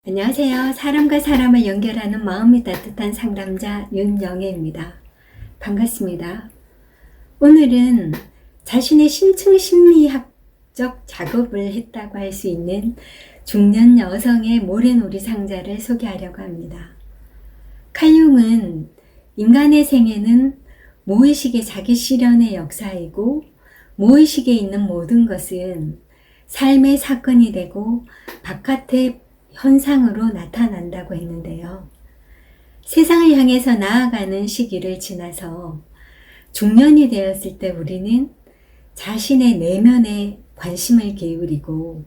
안녕하세요. 사람과 사람을 연결하는 마음이 따뜻한 상담자 윤영애입니다. 반갑습니다. 오늘은 자신의 심층 심리학적 작업을 했다고 할 수 있는 중년 여성의 모래놀이 상자를 소개하려고 합니다. 칼융은 인간의 생애는 무의식의 자기 실현의 역사이고, 무의식에 있는 모든 것은 삶의 사건이 되고 바깥의 현상으로 나타난다고 했는데요. 세상을 향해서 나아가는 시기를 지나서 중년이 되었을 때 우리는 자신의 내면에 관심을 기울이고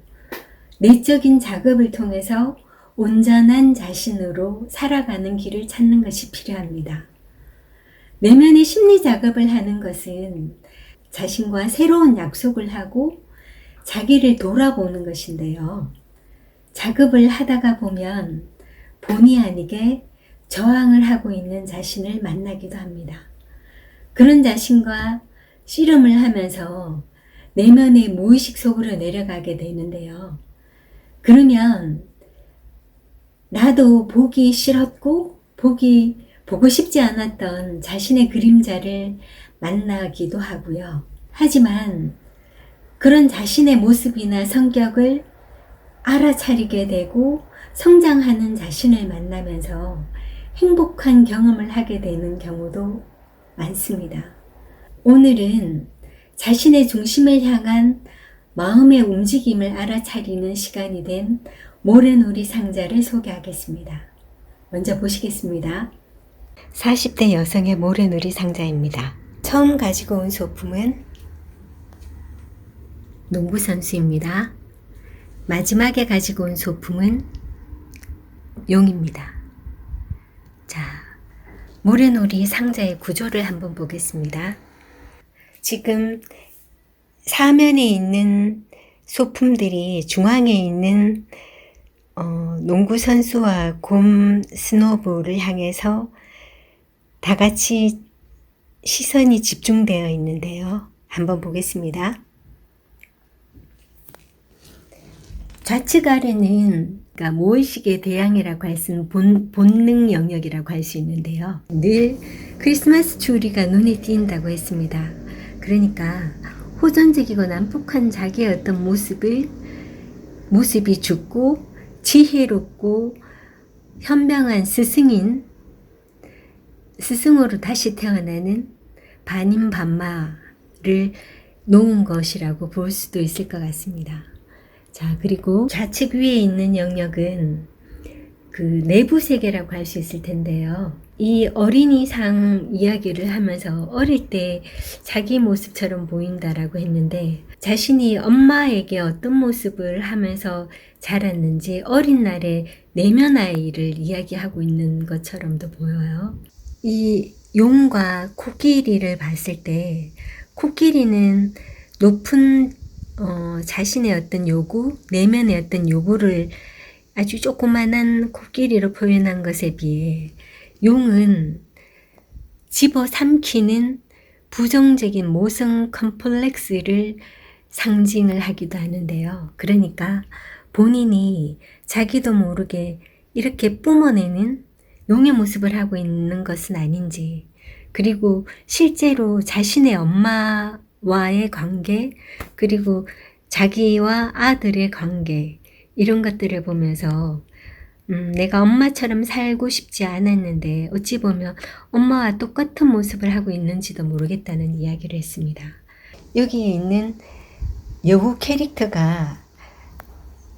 내적인 작업을 통해서 온전한 자신으로 살아가는 길을 찾는 것이 필요합니다. 내면의 심리 작업을 하는 것은 자신과 새로운 약속을 하고 자기를 돌아보는 것인데요. 작업을 하다가 보면 본의 아니게 저항을 하고 있는 자신을 만나기도 합니다. 그런 자신과 씨름을 하면서 내면의 무의식 속으로 내려가게 되는데요. 그러면 나도 보기 싫었고 보고 싶지 않았던 자신의 그림자를 만나기도 하고요. 하지만 그런 자신의 모습이나 성격을 알아차리게 되고 성장하는 자신을 만나면서 행복한 경험을 하게 되는 경우도 많습니다. 오늘은 자신의 중심을 향한 마음의 움직임을 알아차리는 시간이 된 모래놀이 상자를 소개하겠습니다. 먼저 보시겠습니다. 40대 여성의 모래놀이 상자입니다. 처음 가지고 온 소품은 농구선수입니다. 마지막에 가지고 온 소품은 용입니다. 자, 모래놀이 상자의 구조를 한번 보겠습니다. 지금 사면에 있는 소품들이 중앙에 있는 농구 선수와 곰 스노볼을 향해서 다 같이 시선이 집중되어 있는데요. 한번 보겠습니다. 좌측 아래는 무의식의 대양이라고 할 수 있는 본능 영역이라고 할 수 있는데요. 늘 크리스마스 추리가 눈에 띈다고 했습니다. 그러니까 호전적이고 난폭한 자기의 어떤 모습이 죽고 지혜롭고 현명한 스승으로 다시 태어나는 반인반마를 놓은 것이라고 볼 수도 있을 것 같습니다. 자, 그리고 좌측 위에 있는 영역은 그 내부 세계라고 할 수 있을 텐데요. 이 어린이상 이야기를 하면서 어릴 때 자기 모습처럼 보인다라고 했는데, 자신이 엄마에게 어떤 모습을 하면서 자랐는지 어린 날의 내면 아이를 이야기하고 있는 것처럼도 보여요. 이 용과 코끼리를 봤을 때 코끼리는 높은 자신의 어떤 요구, 내면의 어떤 요구를 아주 조그만한 코끼리로 표현한 것에 비해 용은 집어삼키는 부정적인 모성 컴플렉스를 상징을 하기도 하는데요. 그러니까 본인이 자기도 모르게 이렇게 뿜어내는 용의 모습을 하고 있는 것은 아닌지, 그리고 실제로 자신의 엄마와의 관계, 그리고 자기와 아들의 관계, 이런 것들을 보면서 내가 엄마처럼 살고 싶지 않았는데 어찌 보면 엄마와 똑같은 모습을 하고 있는지도 모르겠다는 이야기를 했습니다. 여기에 있는 여우 캐릭터가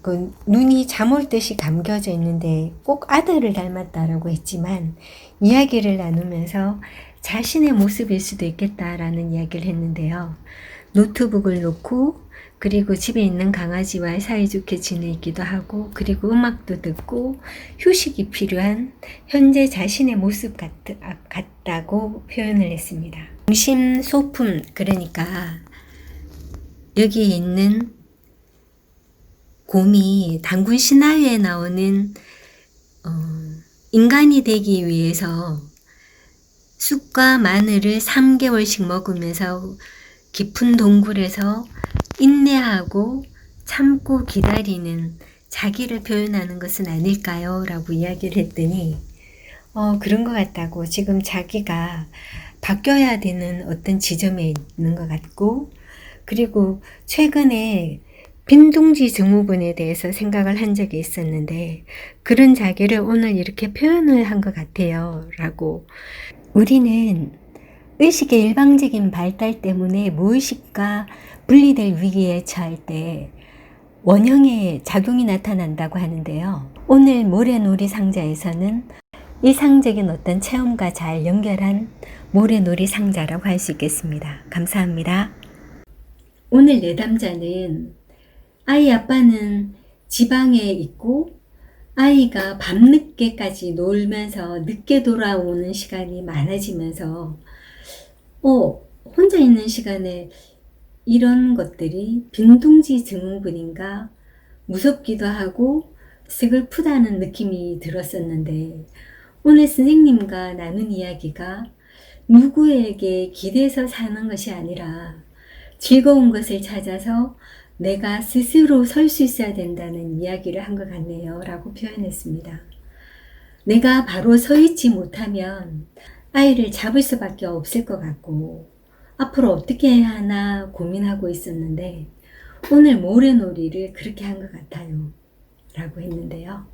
그 눈이 잠올듯이 감겨져 있는데 꼭 아들을 닮았다라고 했지만, 이야기를 나누면서 자신의 모습일 수도 있겠다라는 이야기를 했는데요. 노트북을 놓고, 그리고 집에 있는 강아지와 사이좋게 지내기도 하고, 그리고 음악도 듣고 휴식이 필요한 현재 자신의 모습 같다고 표현을 했습니다. 중심 소품, 그러니까 여기에 있는 곰이 단군 신화에 나오는 인간이 되기 위해서 쑥과 마늘을 3개월씩 먹으면서 깊은 동굴에서 인내하고 참고 기다리는 자기를 표현하는 것은 아닐까요? 라고 이야기를 했더니 그런 것 같다고, 지금 자기가 바뀌어야 되는 어떤 지점에 있는 것 같고, 그리고 최근에 빈둥지 증후군에 대해서 생각을 한 적이 있었는데 그런 자기를 오늘 이렇게 표현을 한 것 같아요 라고. 우리는 의식의 일방적인 발달 때문에 무의식과 분리될 위기에 처할 때 원형의 작용이 나타난다고 하는데요. 오늘 모래놀이 상자에서는 이상적인 어떤 체험과 잘 연결한 모래놀이 상자라고 할 수 있겠습니다. 감사합니다. 오늘 내담자는 아이 아빠는 지방에 있고 아이가 밤늦게까지 놀면서 늦게 돌아오는 시간이 많아지면서 혼자 있는 시간에 이런 것들이 빈둥지 증후군인가 무섭기도 하고 슬프다는 느낌이 들었었는데 오늘 선생님과 나눈 이야기가 누구에게 기대서 사는 것이 아니라 즐거운 것을 찾아서 내가 스스로 설 수 있어야 된다는 이야기를 한 것 같네요 라고 표현했습니다. 내가 바로 서 있지 못하면 아이를 잡을 수밖에 없을 것 같고 앞으로 어떻게 해야 하나 고민하고 있었는데 오늘 모래놀이를 그렇게 한 것 같아요 라고 했는데요.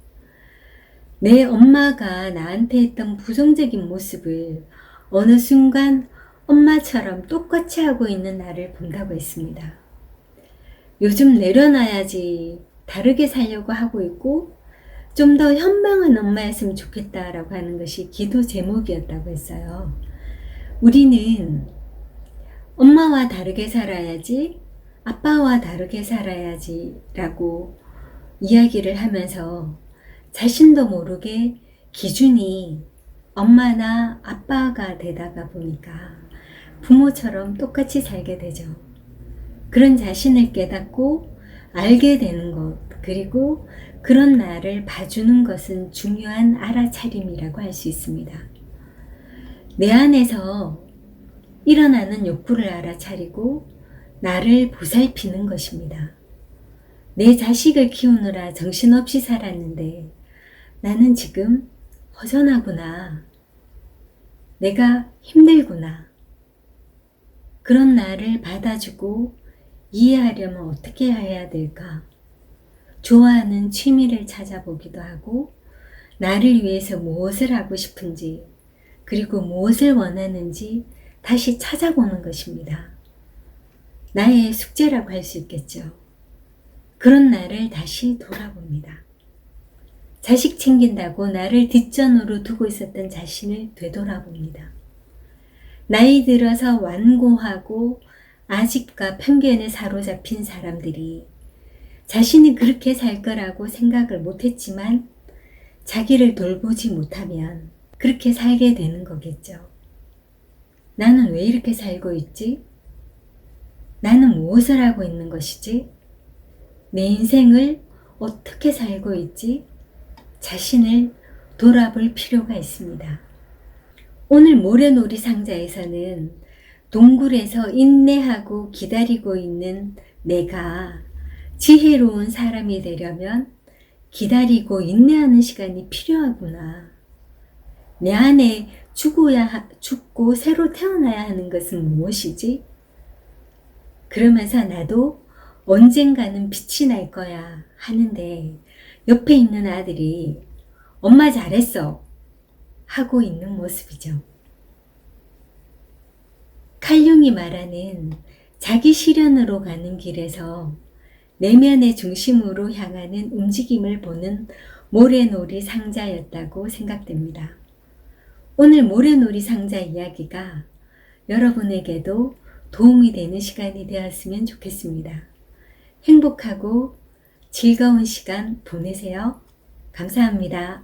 내 엄마가 나한테 했던 부정적인 모습을 어느 순간 엄마처럼 똑같이 하고 있는 나를 본다고 했습니다. 요즘 내려놔야지 다르게 살려고 하고 있고 좀 더 현명한 엄마였으면 좋겠다라고 하는 것이 기도 제목이었다고 했어요. 우리는 엄마와 다르게 살아야지, 아빠와 다르게 살아야지 라고 이야기를 하면서 자신도 모르게 기준이 엄마나 아빠가 되다가 보니까 부모처럼 똑같이 살게 되죠. 그런 자신을 깨닫고 알게 되는 것, 그리고 그런 나를 봐주는 것은 중요한 알아차림이라고 할 수 있습니다. 내 안에서 일어나는 욕구를 알아차리고 나를 보살피는 것입니다. 내 자식을 키우느라 정신없이 살았는데 나는 지금 허전하구나. 내가 힘들구나. 그런 나를 받아주고 이해하려면 어떻게 해야 될까? 좋아하는 취미를 찾아보기도 하고 나를 위해서 무엇을 하고 싶은지 그리고 무엇을 원하는지 다시 찾아보는 것입니다. 나의 숙제라고 할 수 있겠죠. 그런 나를 다시 돌아봅니다. 자식 챙긴다고 나를 뒷전으로 두고 있었던 자신을 되돌아봅니다. 나이 들어서 완고하고 아집과 편견에 사로잡힌 사람들이 자신이 그렇게 살 거라고 생각을 못했지만 자기를 돌보지 못하면 그렇게 살게 되는 거겠죠. 나는 왜 이렇게 살고 있지? 나는 무엇을 하고 있는 것이지? 내 인생을 어떻게 살고 있지? 자신을 돌아볼 필요가 있습니다. 오늘 모래놀이 상자에서는 동굴에서 인내하고 기다리고 있는 내가 지혜로운 사람이 되려면 기다리고 인내하는 시간이 필요하구나. 내 안에 죽고 새로 태어나야 하는 것은 무엇이지? 그러면서 나도 언젠가는 빛이 날 거야 하는데 옆에 있는 아들이 엄마 잘했어 하고 있는 모습이죠. 칼융이 말하는 자기 실현으로 가는 길에서 내면의 중심으로 향하는 움직임을 보는 모래놀이 상자였다고 생각됩니다. 오늘 모래놀이 상자 이야기가 여러분에게도 도움이 되는 시간이 되었으면 좋겠습니다. 행복하고 즐거운 시간 보내세요. 감사합니다.